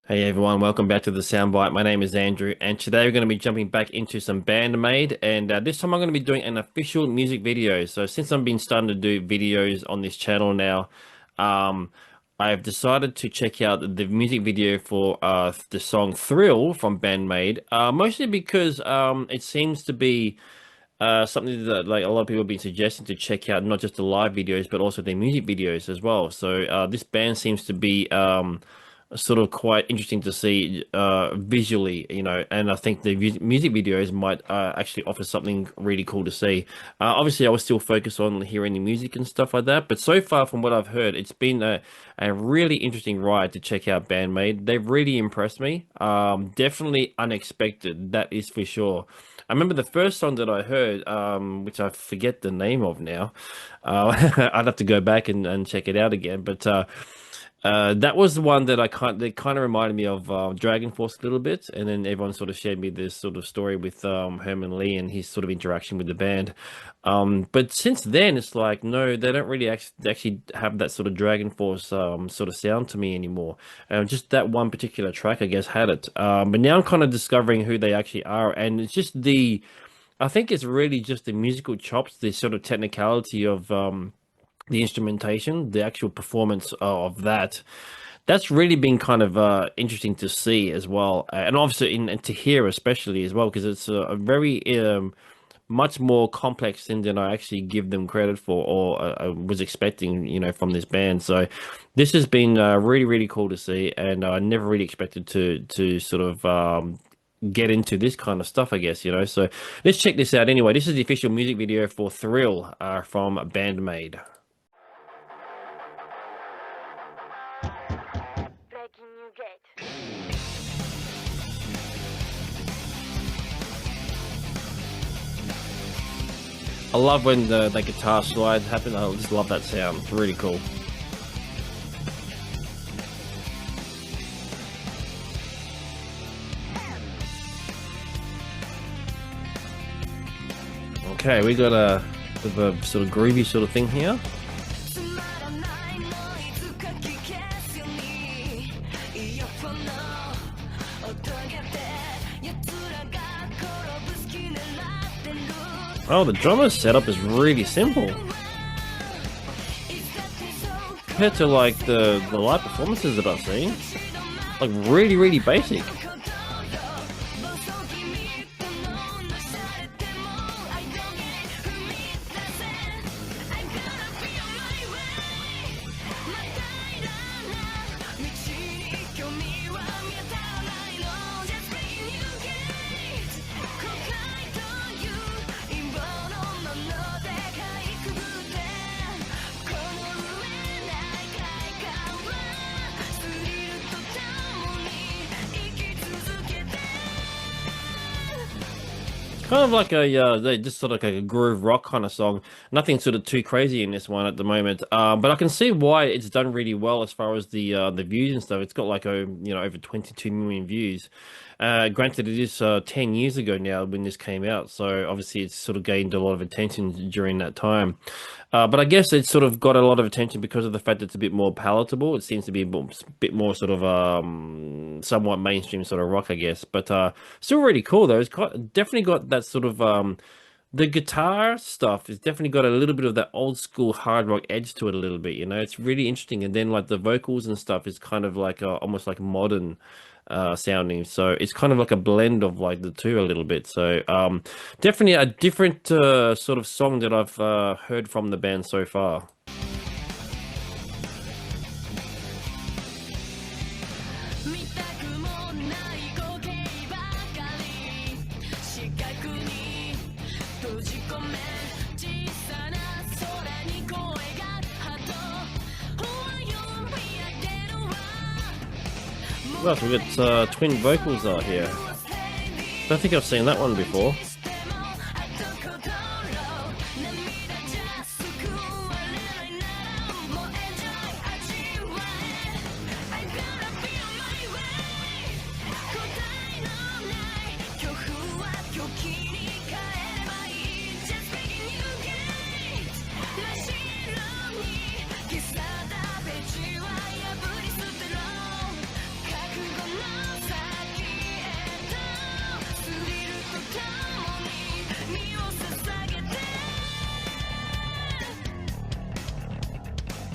Hey everyone, welcome back to the Soundbite. My name is Andrew, and today we're going to be jumping back into some Band-Maid, and this time I'm going to be doing an official music video. So since I've been starting to do videos on this channel now, I've decided to check out the music video for the song Thrill from Band-Maid, mostly because it seems to be something that like a lot of people have been suggesting to check out, not just the live videos but also their music videos as well. So this band seems to be sort of quite interesting to see visually, you know, and I think the music videos might actually offer something really cool to see. Obviously I was still focused on hearing the music and stuff like that, but so far from what I've heard, it's been a really interesting ride to check out Band-Maid. They've really impressed me. Definitely unexpected, that is for sure. I remember the first song that I heard, which I forget the name of now. I'd have to go back and check it out again, but that was the one that they kind of reminded me of Dragon Force a little bit, and then everyone sort of shared me this sort of story with Herman Lee and his sort of interaction with the band. But since then, it's like no, they don't really actually have that sort of Dragon Force sort of sound to me anymore. Just that one particular track, I guess, had it. But now I'm kind of discovering who they actually are, and it's just I think it's really just the musical chops, the sort of technicality of the instrumentation, the actual performance of that. That's really been kind of interesting to see as well, and obviously and to hear especially as well, because it's a very much more complex thing than I actually give them credit for or I was expecting, you know, from this band. So this has been really cool to see, and I never really expected to sort of get into this kind of stuff, I guess, you know. So let's check this out anyway. This is the official music video for Thrill from Band-Maid. I love when the guitar slide happens. I just love that sound. It's really cool. Okay, we got a sort of groovy sort of thing here. Oh, the drummer setup is really simple compared to like the live performances that I've seen. Like really basic. Kind of like they just sort of like a groove rock kind of song. Nothing sort of too crazy in this one at the moment. But I can see why it's done really well as far as the views and stuff. It's got like over 22 million views. Granted, it is 10 years ago now when this came out, so obviously it's sort of gained a lot of attention during that time. But I guess it's sort of got a lot of attention because of the fact that it's a bit more palatable. It seems to be a bit more sort of somewhat mainstream sort of rock, I guess. But still really cool though. Definitely got that sort of the guitar stuff has definitely got a little bit of that old school hard rock edge to it a little bit, you know. It's really interesting, and then like the vocals and stuff is kind of like almost like modern sounding, so it's kind of like a blend of like the two a little bit. So definitely a different sort of song that I've heard from the band so far. Well, we got twin vocals out here. Don't think I've seen that one before.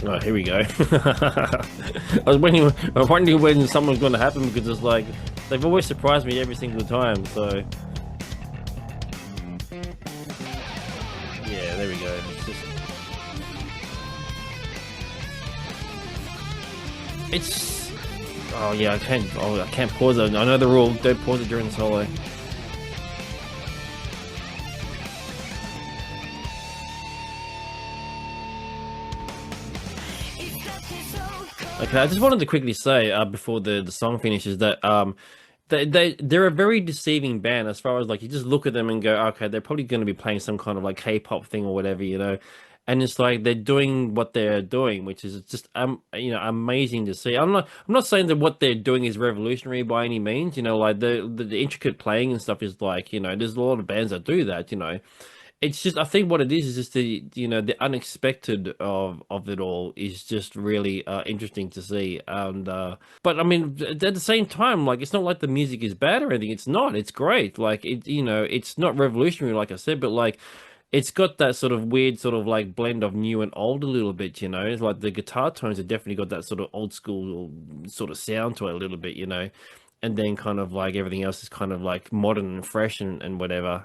Oh, here we go. I was wondering when something's going to happen because it's like they've always surprised me every single time. So yeah, there we go. It's oh yeah, I can't. Oh, I can't pause it. I know the rule. Don't pause it during the solo. Okay, I just wanted to quickly say before the song finishes that they're a very deceiving band as far as like you just look at them and go, okay, they're probably going to be playing some kind of like K-pop thing or whatever, you know. And it's like they're doing what they're doing, which is just amazing to see. I'm not saying that what they're doing is revolutionary by any means, you know, like the intricate playing and stuff is like, you know, there's a lot of bands that do that, you know. It's just I think what it is just the the unexpected of it all is just really interesting to see. And but I mean at the same time, like it's not like the music is bad or anything. It's not. It's great. Like it, it's not revolutionary like I said, but like it's got that sort of weird sort of like blend of new and old a little bit, you know. It's like the guitar tones have definitely got that sort of old school sort of sound to it a little bit, you know. And then kind of like everything else is kind of like modern and fresh and whatever.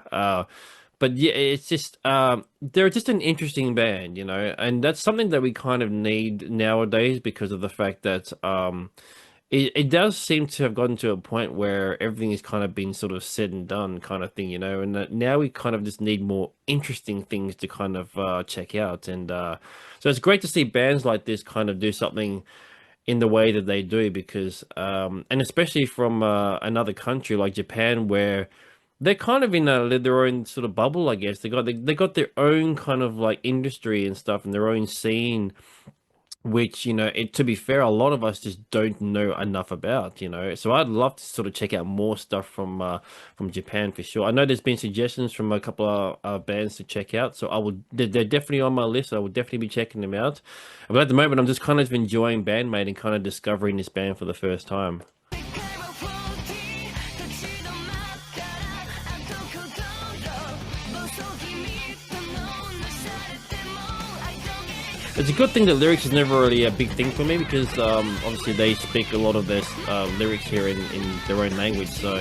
But yeah, it's just they're just an interesting band, you know, and that's something that we kind of need nowadays because of the fact that it does seem to have gotten to a point where everything has kind of been sort of said and done kind of thing, you know, and that now we kind of just need more interesting things to kind of check out. And so it's great to see bands like this kind of do something in the way that they do because and especially from another country like Japan where they're kind of in their own sort of bubble, I guess. They got their own kind of like industry and stuff and their own scene, which, you know, to be fair, a lot of us just don't know enough about, you know. So I'd love to sort of check out more stuff from Japan for sure. I know there's been suggestions from a couple of bands to check out, so they're definitely on my list. I will definitely be checking them out. But at the moment, I'm just kind of enjoying Band-Maid and kind of discovering this band for the first time. It's a good thing that lyrics is never really a big thing for me because obviously they speak a lot of their lyrics here in their own language, so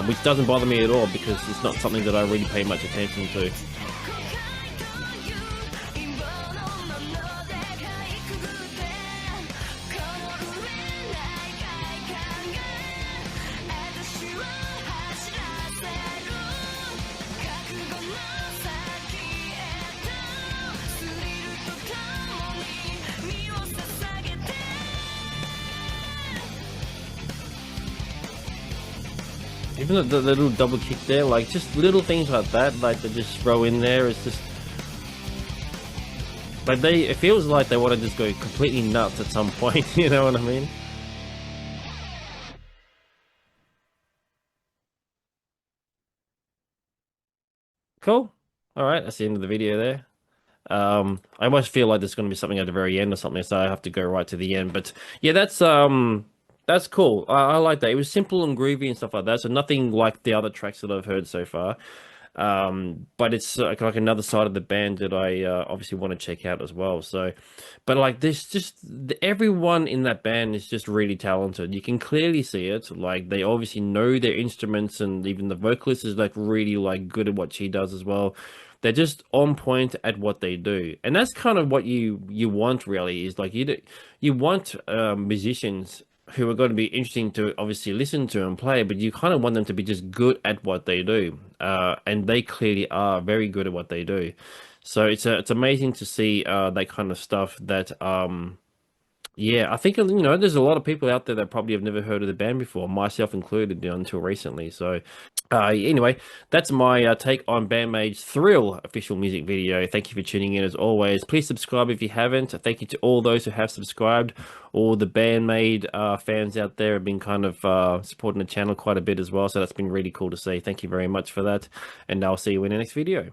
which doesn't bother me at all because it's not something that I really pay much attention to. Even the little double kick there, like just little things like that, like they just throw in there. It's just like it feels like they want to just go completely nuts at some point. You know what I mean? Cool. All right, that's the end of the video there. I almost feel like there's going to be something at the very end or something, so I have to go right to the end. But yeah, that's cool. I like that. It was simple and groovy and stuff like that. So nothing like the other tracks that I've heard so far. But it's like another side of the band that I obviously want to check out as well. So, but like this, just everyone in that band is just really talented. You can clearly see it. Like they obviously know their instruments, and even the vocalist is like really like good at what she does as well. They're just on point at what they do, and that's kind of what you want really is like you want musicians who are going to be interesting to obviously listen to and play, but you kind of want them to be just good at what they do. And they clearly are very good at what they do. So it's amazing to see that kind of stuff that yeah, I think there's a lot of people out there that probably have never heard of the band before, myself included, until recently. So anyway, that's my take on Band-Maid's Thrill official music video. Thank you for tuning in as always. Please subscribe if you haven't. Thank you to all those who have subscribed. All the Band-Maid fans out there have been kind of supporting the channel quite a bit as well. So that's been really cool to see. Thank you very much for that. And I'll see you in the next video.